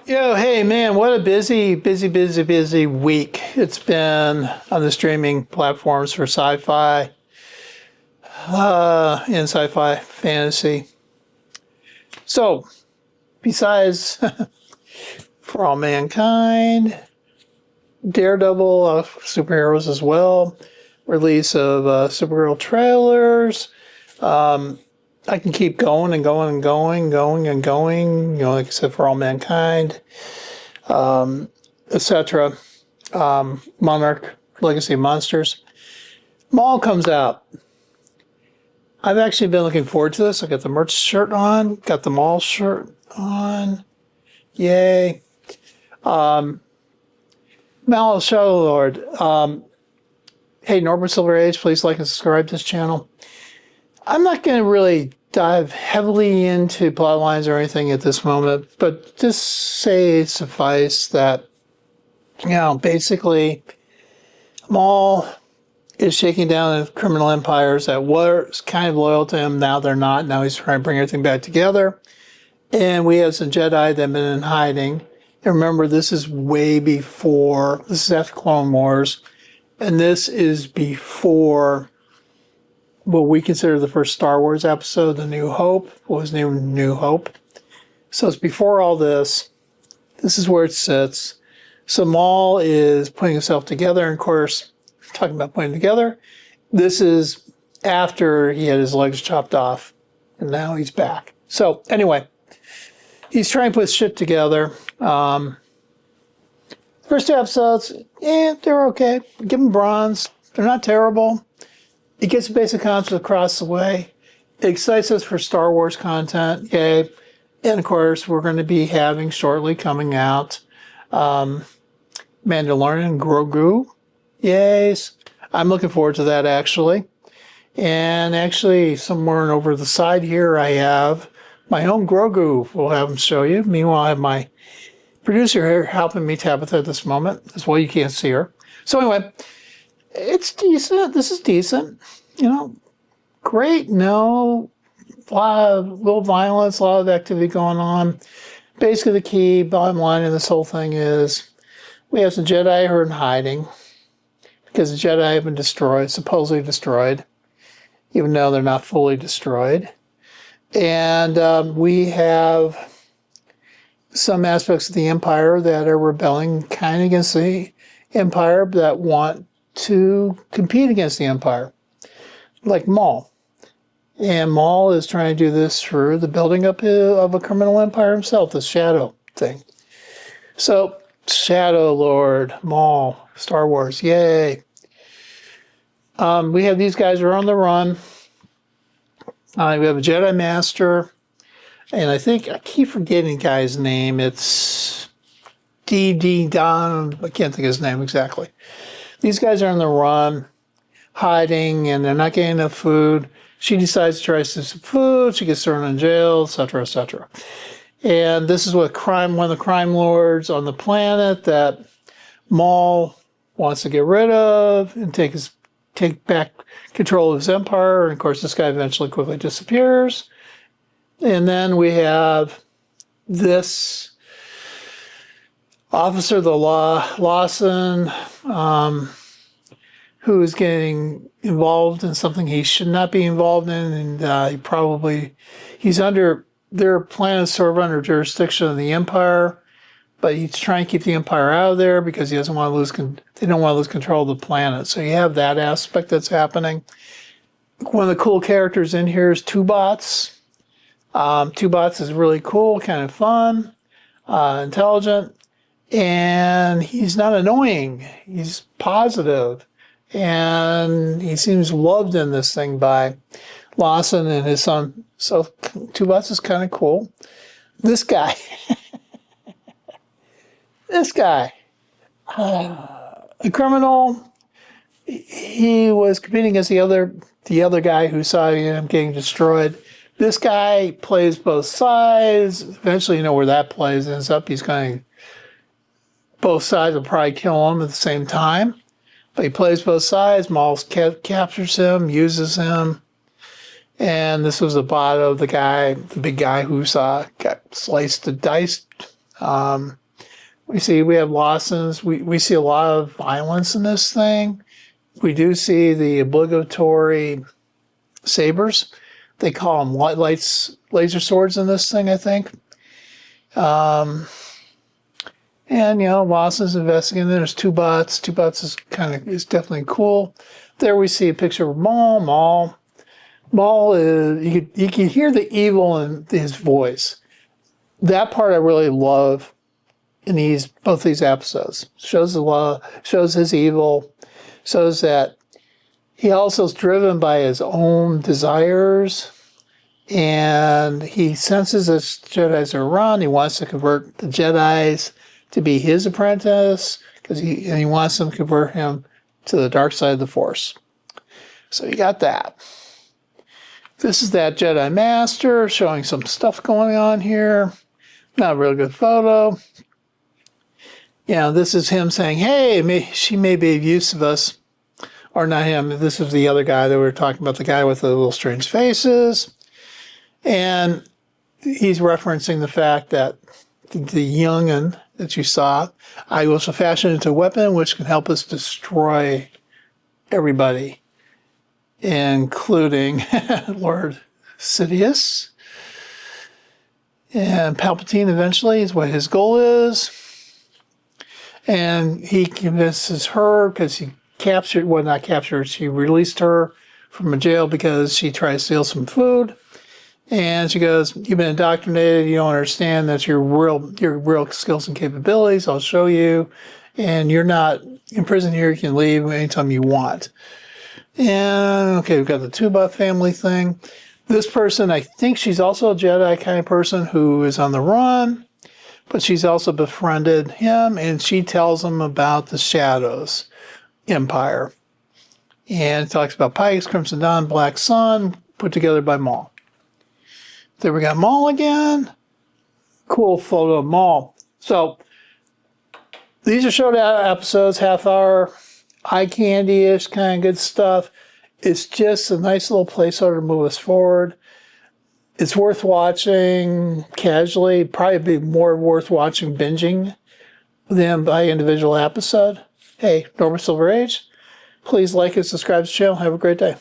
Yo, hey man, what a busy week it's been on the streaming platforms for sci-fi and sci-fi fantasy. So, besides For All Mankind, Daredevil, superheroes as well, release of Supergirl trailers. I can keep going and going and going and going, like I said, For All Mankind, etc. Monarch, Legacy of Monsters. Maul comes out. I've actually been looking forward to this. I got the merch shirt on, got the Maul shirt on. Yay. Maul Shadow Lord. Hey, Norbert Silver Age, please like and subscribe to this channel. I'm not going to really dive heavily into plot lines or anything at this moment, but just say suffice that, basically, Maul is shaking down the criminal empires that were kind of loyal to him. Now they're not. Now he's trying to bring everything back together. And we have some Jedi that have been in hiding. And remember, this is way before, this is after Clone Wars, and this is before what we consider the first Star Wars episode, The New Hope. What was named New Hope. So it's before all this. This is where it sits. So Maul is putting himself together. And of course, talking about putting together, this is after he had his legs chopped off. And now he's back. So anyway, he's trying to put shit together. First two episodes, they're okay. Give them bronze. They're not terrible. It gets the basic concept across the way. It excites us for Star Wars content, yay. And of course, we're going to be having shortly coming out Mandalorian and Grogu. Yes. I'm looking forward to that, actually. And actually, somewhere over the side here, I have my own Grogu. We'll have him show you. Meanwhile, I have my producer here helping me, Tabitha, at this moment. As well, you can't see her. So anyway, it's decent. This is decent. Great. No, a lot of little violence, a lot of activity going on. Basically, the key bottom line in this whole thing is we have some Jedi who are in hiding because the Jedi have been destroyed, supposedly destroyed, even though they're not fully destroyed. And we have some aspects of the Empire that are rebelling kind of against the Empire that want to compete against the Empire, like Maul. And Maul is trying to do this through the building up of a criminal empire himself, the Shadow thing. So, Shadow Lord, Maul, Star Wars, yay. We have these guys who are on the run. We have a Jedi Master, and I keep forgetting the guy's name. It's D.D. Don, I can't think of his name exactly. These guys are on the run, hiding, and they're not getting enough food. She decides to try to steal some food. She gets thrown in jail, etc., etc. And this is what one of the crime lords on the planet that Maul wants to get rid of and take back control of his empire. And of course, this guy eventually quickly disappears. And then we have this officer of the law, Lawson, who is getting involved in something he should not be involved in, and he's under their planet, sort of under jurisdiction of the Empire, but he's trying to keep the Empire out of there because he doesn't want to lose. They don't want to lose control of the planet. So you have that aspect that's happening. One of the cool characters in here is Two Bots. Two Bots is really cool, kind of fun, intelligent, and he's not annoying. He's positive. And he seems loved in this thing by Lawson and his son. So Two Bots is kind of cool. This guy, a criminal. He was competing against the other guy who saw him getting destroyed. This guy plays both sides. Eventually, where that plays ends up. He's going to, both sides will probably kill him at the same time. But he plays both sides. Maul captures him, uses him. And this was the bot of the big guy who got sliced to dice We have Lawson's. We see a lot of violence in this thing. We do see the obligatory sabers. They call them laser swords in this thing, I think. And Lawson's investigating. There's two bots. Two bots is definitely cool. There we see a picture of Maul. Maul is you can hear the evil in his voice. That part I really love in both these episodes. Shows the law, shows his evil, shows that he also is driven by his own desires, and he senses that Jedi's are wrong. He wants to convert the Jedi's to be his apprentice because he wants them to convert him to the dark side of the Force. So you got that. This is that Jedi Master showing some stuff going on here. Not a real good photo. This is him saying, hey, she may be of use of us. Or not him. This is the other guy that we were talking about, the guy with the little strange faces. And he's referencing the fact that the young'un that you saw, I will fashion into a weapon which can help us destroy everybody, including Lord Sidious. And Palpatine eventually is what his goal is. And he convinces her because she released her from a jail because she tried to steal some food. And she goes, you've been indoctrinated. You don't understand that's your real skills and capabilities. I'll show you. And you're not in prison here. You can leave anytime you want. And okay, we've got the Tuba family thing. This person, I think she's also a Jedi kind of person who is on the run, but she's also befriended him, and she tells him about the Shadows Empire. And talks about Pikes, Crimson Dawn, Black Sun, put together by Maul. There we got Maul again. Cool photo of Maul. So these are short episodes, half hour, eye candy-ish kind of good stuff. It's just a nice little placeholder to move us forward. It's worth watching casually. Probably be more worth watching binging than by individual episode. Hey, Norman Silver Age. Please like and subscribe to the channel. Have a great day.